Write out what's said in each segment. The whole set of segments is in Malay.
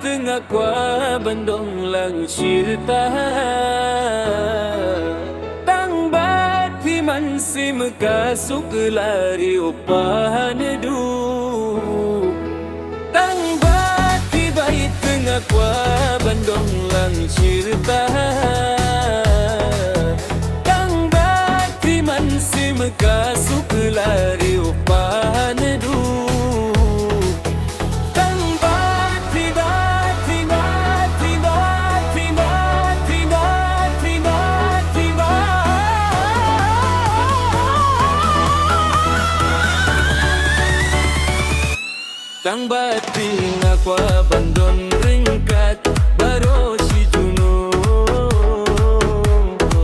tengah qua bandong lang cerita Tang bat phi man sim ka suk lari upahan du Tang bat phi bai tengah qua bandong lang cerita Tang bat phi man sim ka suk lari upahan du Tang bating aqua bandon ringkat baro si juno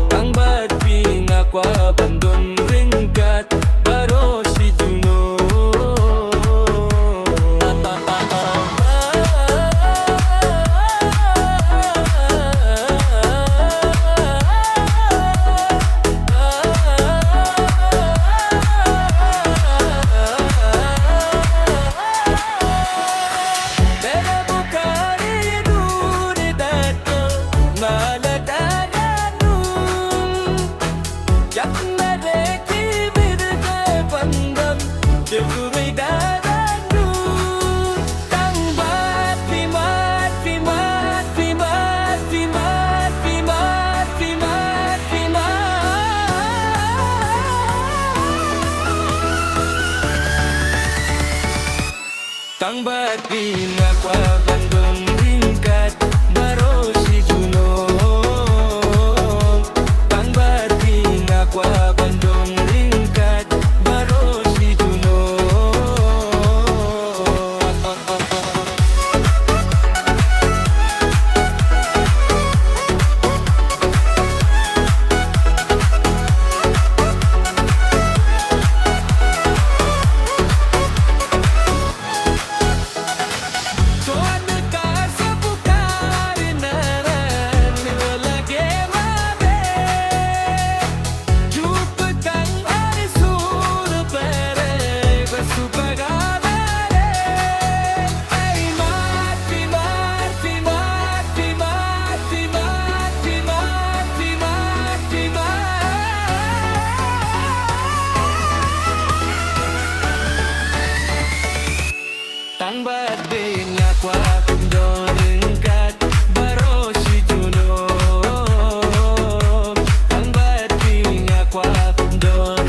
Tang bating aqua bandon ringkat baro si juno Tang bating aqua bandon ringkat baro si juno Tang bating aqua bandon ringkat baro si juno Tang bating aqua bandon ringkat baro si juno Tang bating aqua bandon